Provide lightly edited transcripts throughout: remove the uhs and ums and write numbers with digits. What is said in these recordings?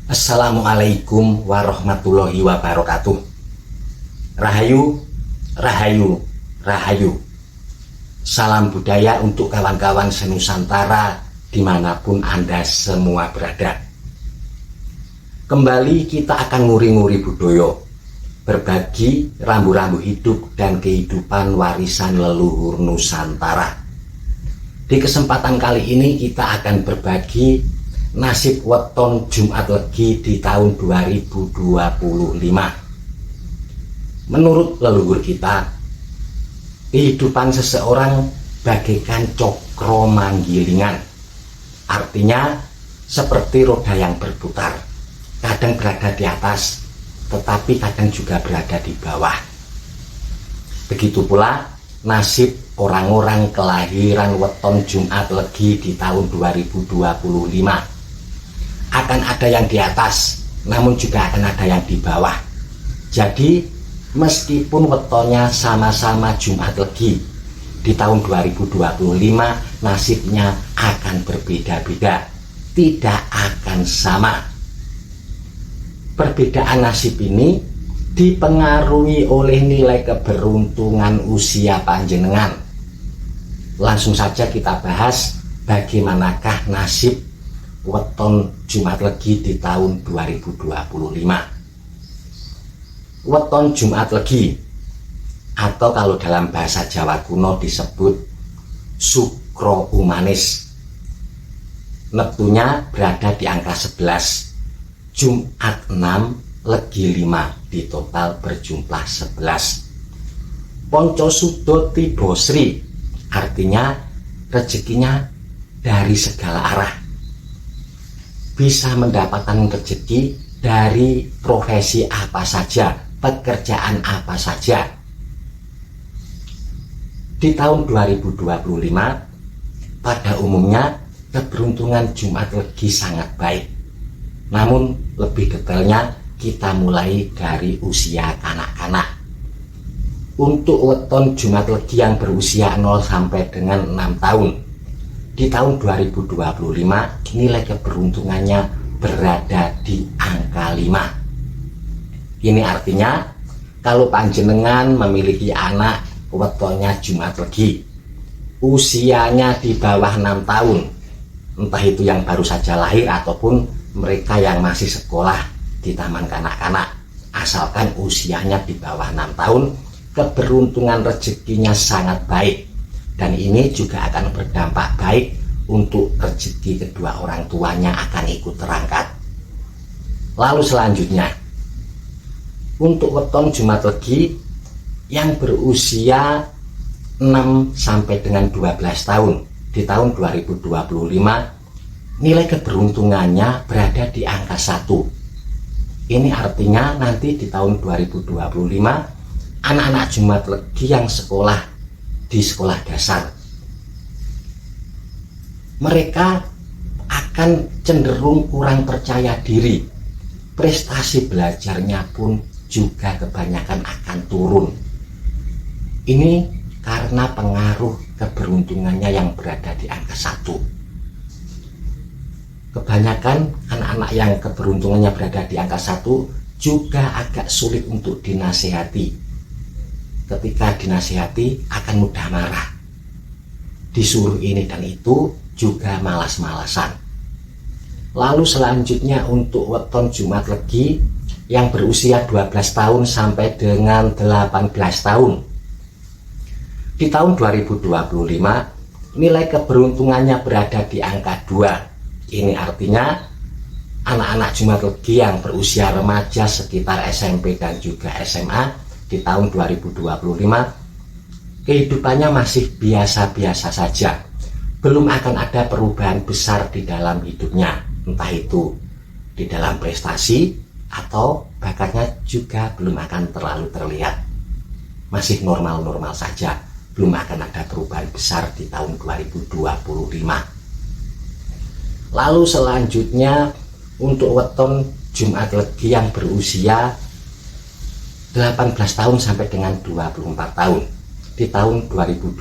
Assalamualaikum warahmatullahi wabarakatuh. Rahayu, rahayu, rahayu. Salam budaya untuk kawan-kawan senusantara dimanapun Anda semua berada. Kembali kita akan nguri-nguri budaya, berbagi rambu-rambu hidup dan kehidupan warisan leluhur Nusantara. Di kesempatan kali ini kita akan berbagi nasib weton Jumat Legi di tahun 2025. Menurut leluhur kita, kehidupan seseorang bagaikan cokro manggilingan. Artinya seperti roda yang berputar, kadang berada di atas tetapi kadang juga berada di bawah. Begitu pula nasib orang-orang kelahiran weton Jumat Legi di tahun 2025. Akan ada yang di atas, namun juga akan ada yang di bawah. Jadi meskipun wetonnya sama-sama Jumat Legi, di tahun 2025 nasibnya akan berbeda-beda, tidak akan sama. Perbedaan nasib ini dipengaruhi oleh nilai keberuntungan usia panjenengan. Langsung saja kita bahas bagaimanakah nasib weton Jumat Legi di tahun 2025. Weton Jumat Legi, atau kalau dalam bahasa Jawa kuno disebut Sukro Umanis, neptunya berada di angka 11, Jumat 6, Legi 5, di total berjumlah 11. Ponco Sudo Tibo Sri, artinya rezekinya dari segala arah. Bisa mendapatkan rezeki dari profesi apa saja, pekerjaan apa saja. Di tahun 2025 pada umumnya keberuntungan Jumat Legi sangat baik. Namun lebih detailnya kita mulai dari usia kanak-kanak. Untuk weton Jumat Legi yang berusia 0 sampai dengan 6 tahun, di tahun 2025 nilai keberuntungannya berada di angka 5. Ini artinya kalau panjenengan memiliki anak wetonnya Jumat Legi, usianya di bawah 6 tahun, entah itu yang baru saja lahir ataupun mereka yang masih sekolah di taman kanak-kanak, asalkan usianya di bawah 6 tahun, keberuntungan rezekinya sangat baik. Dan ini juga akan berdampak baik untuk rezeki kedua orang tuanya akan ikut terangkat. Lalu selanjutnya, untuk weton Jumat Legi yang berusia 6 sampai dengan 12 tahun di tahun 2025, nilai keberuntungannya berada di angka 1. Ini artinya nanti di tahun 2025 anak-anak Jumat Legi yang sekolah di sekolah dasar, mereka akan cenderung kurang percaya diri. Prestasi belajarnya pun juga kebanyakan akan turun. Ini karena pengaruh keberuntungannya yang berada di angka 1. Kebanyakan anak-anak yang keberuntungannya berada di angka 1 juga agak sulit untuk dinasihati. Ketika dinasihati akan mudah marah, disuruh ini dan itu juga malas-malasan. Lalu selanjutnya untuk weton Jumat Legi yang berusia 12 tahun sampai dengan 18 tahun, di tahun 2025 nilai keberuntungannya berada di angka 2. Ini artinya anak-anak Jumat Legi yang berusia remaja sekitar SMP dan juga SMA di tahun 2025 kehidupannya masih biasa-biasa saja, belum akan ada perubahan besar di dalam hidupnya, entah itu di dalam prestasi atau bakatnya juga belum akan terlalu terlihat, masih normal-normal saja, belum akan ada perubahan besar di tahun 2025. Lalu selanjutnya untuk weton Jumat Legi yang berusia 18 tahun sampai dengan 24 tahun di tahun 2025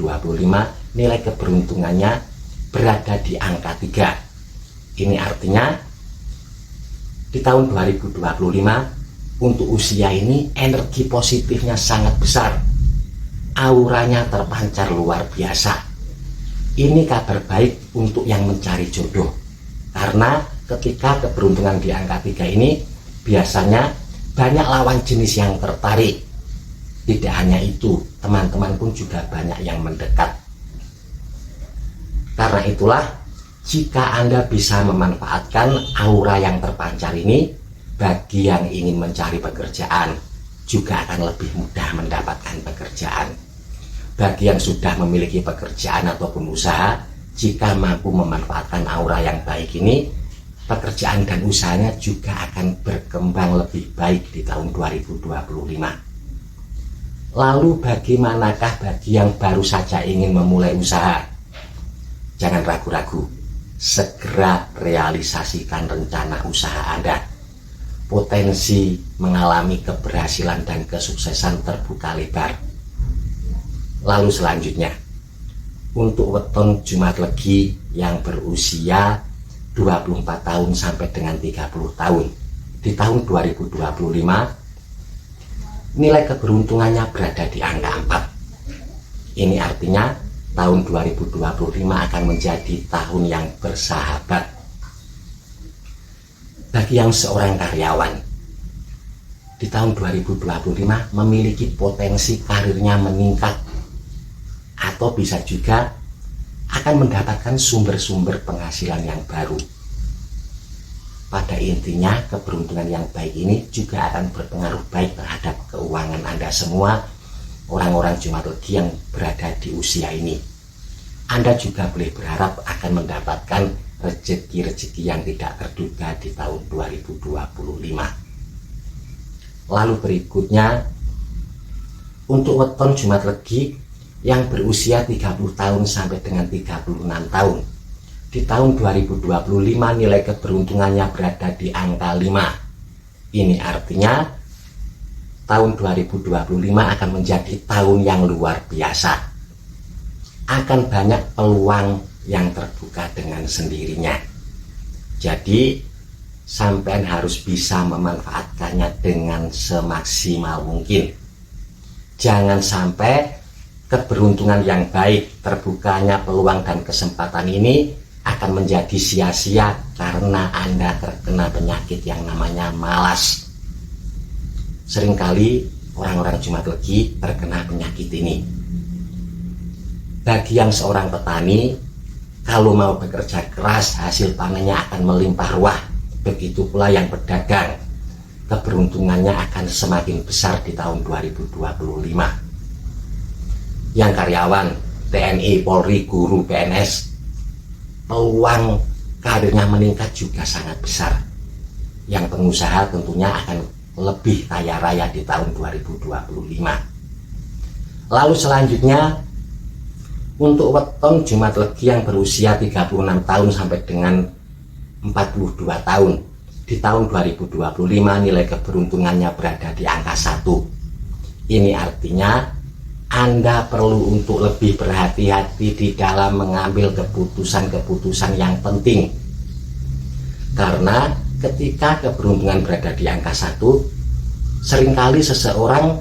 nilai keberuntungannya berada di angka 3. Ini artinya Di tahun 2025 untuk usia ini energi positifnya sangat besar, auranya terpancar luar biasa. Ini kabar baik untuk yang mencari jodoh, karena ketika keberuntungan di angka 3 ini biasanya banyak lawan jenis yang tertarik. Tidak hanya itu, teman-teman pun juga banyak yang mendekat. Karena itulah, jika Anda bisa memanfaatkan aura yang terpancar ini, bagi yang ingin mencari pekerjaan juga akan lebih mudah mendapatkan pekerjaan. Bagi yang sudah memiliki pekerjaan ataupun usaha, jika mampu memanfaatkan aura yang baik ini, pekerjaan dan usahanya juga akan berkembang lebih baik di tahun 2025. Lalu bagaimanakah bagi yang baru saja ingin memulai usaha? Jangan ragu-ragu, segera realisasikan rencana usaha Anda. Potensi mengalami keberhasilan dan kesuksesan terbuka lebar. Lalu selanjutnya, untuk weton Jumat Legi yang berusia 24 tahun sampai dengan 30 tahun di tahun 2025, nilai keberuntungannya berada di angka 4. Ini artinya tahun 2025 akan menjadi tahun yang bersahabat. Bagi yang seorang karyawan, di tahun 2025 memiliki potensi karirnya meningkat, atau bisa juga akan mendapatkan sumber-sumber penghasilan yang baru. Pada intinya, keberuntungan yang baik ini juga akan berpengaruh baik terhadap keuangan Anda semua, orang-orang Jumat Legi yang berada di usia ini. Anda juga boleh berharap akan mendapatkan rezeki-rezeki yang tidak terduga di tahun 2025. Lalu berikutnya, untuk weton Jumat Legi yang berusia 30 tahun sampai dengan 36 tahun. Di tahun 2025 nilai keberuntungannya berada di angka 5. Ini artinya tahun 2025 akan menjadi tahun yang luar biasa. Akan banyak peluang yang terbuka dengan sendirinya. Jadi sampean harus bisa memanfaatkannya dengan semaksimal mungkin. Jangan sampai keberuntungan yang baik, terbukanya peluang dan kesempatan ini akan menjadi sia-sia karena Anda terkena penyakit yang namanya malas. Seringkali orang-orang Jumat Legi terkena penyakit ini. Bagi yang seorang petani, kalau mau bekerja keras, hasil panennya akan melimpah ruah. Begitu pula yang pedagang, keberuntungannya akan semakin besar di tahun 2025. Yang karyawan, TNI, Polri, guru, PNS, peluang karirnya meningkat juga sangat besar. Yang pengusaha tentunya akan lebih kaya raya di tahun 2025. Lalu selanjutnya, untuk weton Jumat Legi yang berusia 36 tahun sampai dengan 42 tahun di tahun 2025 nilai keberuntungannya berada di angka 1. Ini artinya Anda perlu untuk lebih berhati-hati di dalam mengambil keputusan-keputusan yang penting. Karena ketika keberuntungan berada di angka 1, seringkali seseorang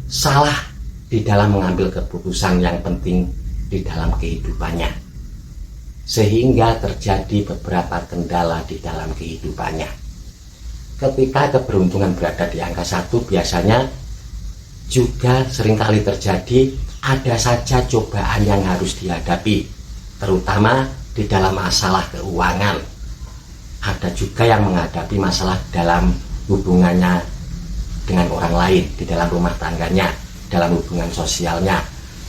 salah di dalam mengambil keputusan yang penting di dalam kehidupannya, sehingga terjadi beberapa kendala di dalam kehidupannya. Ketika keberuntungan berada di angka 1, biasanya juga seringkali terjadi ada saja cobaan yang harus dihadapi, terutama di dalam masalah keuangan. Ada juga yang menghadapi masalah dalam hubungannya dengan orang lain, di dalam rumah tangganya, dalam hubungan sosialnya,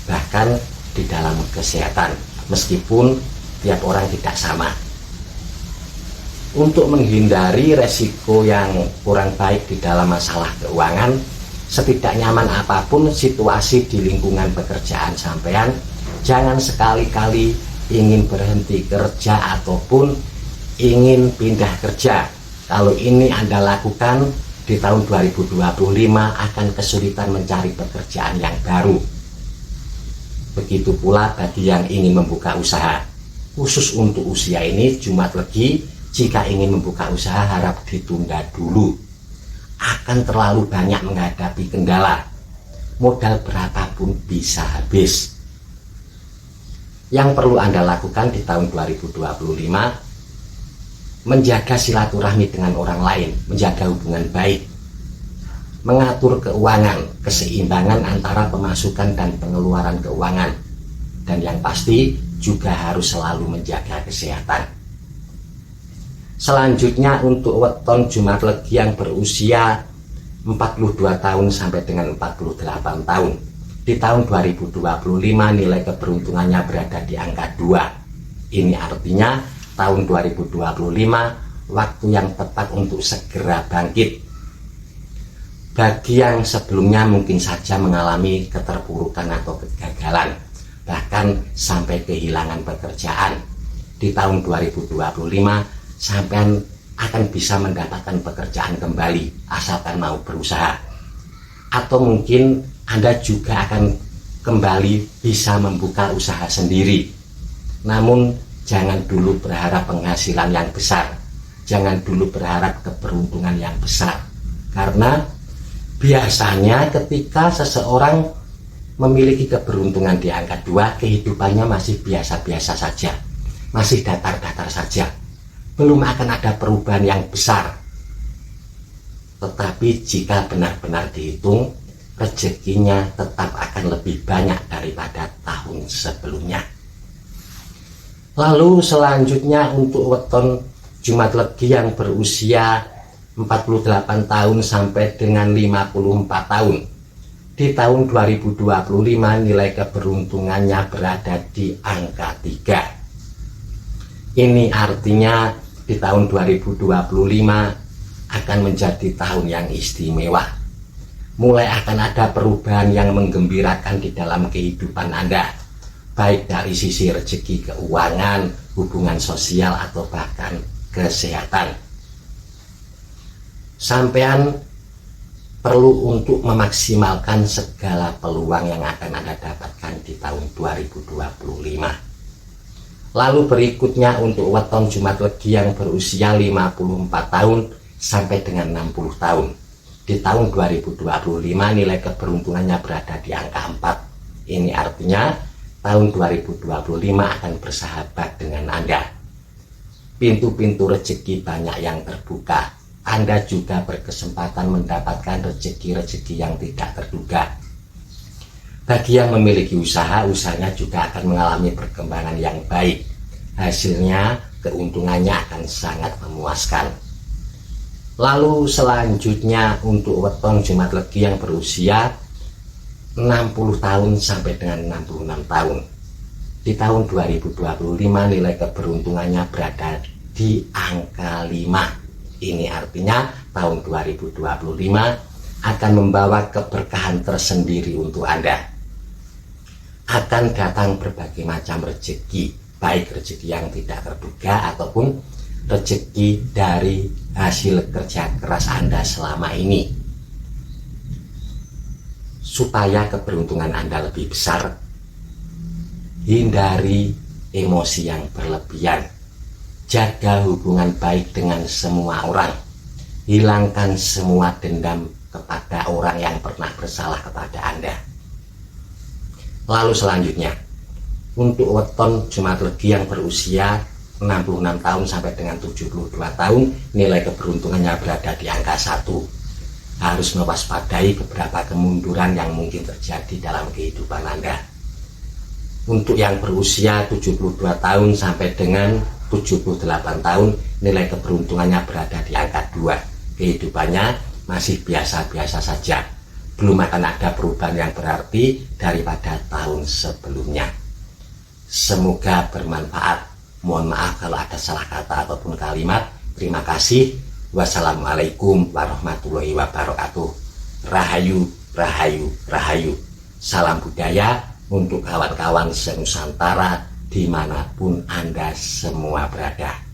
bahkan di dalam kesehatan, meskipun tiap orang tidak sama. Untuk menghindari resiko yang kurang baik di dalam masalah keuangan, setidak nyaman apapun situasi di lingkungan pekerjaan sampean, jangan sekali-kali ingin berhenti kerja ataupun ingin pindah kerja. Kalau ini Anda lakukan, di tahun 2025 akan kesulitan mencari pekerjaan yang baru. Begitu pula bagi yang ingin membuka usaha. Khusus untuk usia ini, Jumat Legi, Jika ingin membuka usaha harap ditunda dulu. Akan terlalu banyak menghadapi kendala. Modal berapapun bisa habis. Yang perlu Anda lakukan di tahun 2025, menjaga silaturahmi dengan orang lain, menjaga hubungan baik, mengatur keuangan, keseimbangan antara pemasukan dan pengeluaran keuangan, dan yang pasti juga harus selalu menjaga kesehatan. Selanjutnya untuk weton Jumat Legi yang berusia 42 tahun sampai dengan 48 tahun. Di tahun 2025 nilai keberuntungannya berada di angka 2. Ini artinya tahun 2025 waktu yang tepat untuk segera bangkit. Bagi yang sebelumnya mungkin saja mengalami keterpurukan atau kegagalan, bahkan sampai kehilangan pekerjaan, di tahun 2025 sampean akan bisa mendapatkan pekerjaan kembali asalkan mau berusaha. Atau mungkin Anda juga akan kembali bisa membuka usaha sendiri. Namun jangan dulu berharap penghasilan yang besar, jangan dulu berharap keberuntungan yang besar, karena biasanya ketika seseorang memiliki keberuntungan di angka 2, kehidupannya masih biasa-biasa saja, masih datar-datar saja, belum akan ada perubahan yang besar. Tetapi jika benar-benar dihitung, rezekinya tetap akan lebih banyak daripada tahun sebelumnya. Lalu selanjutnya untuk weton Jumat Legi yang berusia 48 tahun sampai dengan 54 tahun. Di tahun 2025 nilai keberuntungannya berada di angka 3. Ini artinya di tahun 2025 akan menjadi tahun yang istimewa. Mulai akan ada perubahan yang menggembirakan di dalam kehidupan Anda, baik dari sisi rezeki, keuangan, hubungan sosial, atau bahkan kesehatan. Sampean perlu untuk memaksimalkan segala peluang yang akan Anda dapatkan di tahun 2025. Lalu berikutnya untuk weton Jumat Legi yang berusia 54 tahun sampai dengan 60 tahun. Di tahun 2025 nilai keberuntungannya berada di angka 4. Ini artinya tahun 2025 akan bersahabat dengan Anda. Pintu-pintu rezeki banyak yang terbuka. Anda juga berkesempatan mendapatkan rezeki-rezeki yang tidak terduga. Bagi yang memiliki usaha, usahanya juga akan mengalami perkembangan yang baik. Hasilnya, keuntungannya akan sangat memuaskan. Lalu selanjutnya untuk weton Jumat Legi yang berusia 60 tahun sampai dengan 66 tahun. Di tahun 2025 nilai keberuntungannya berada di angka 5. Ini artinya tahun 2025 akan membawa keberkahan tersendiri untuk Anda. Akan datang berbagai macam rezeki, baik rezeki yang tidak terduga ataupun rezeki dari hasil kerja keras Anda selama ini. Supaya keberuntungan Anda lebih besar, hindari emosi yang berlebihan, jaga hubungan baik dengan semua orang, hilangkan semua dendam kepada orang yang pernah bersalah kepada Anda. Lalu selanjutnya untuk weton Jumat Legi yang berusia 66 tahun sampai dengan 72 tahun, nilai keberuntungannya berada di angka 1. Harus mewaspadai beberapa kemunduran yang mungkin terjadi dalam kehidupan Anda. Untuk yang berusia 72 tahun sampai dengan 78 tahun, nilai keberuntungannya berada di angka 2. Kehidupannya masih biasa-biasa saja, belum akan ada perubahan yang berarti daripada tahun sebelumnya. Semoga bermanfaat. Mohon maaf kalau ada salah kata ataupun kalimat. Terima kasih. Wassalamualaikum warahmatullahi wabarakatuh. Rahayu, rahayu, rahayu. Salam budaya untuk kawan-kawan se-Nusantara dimanapun Anda semua berada.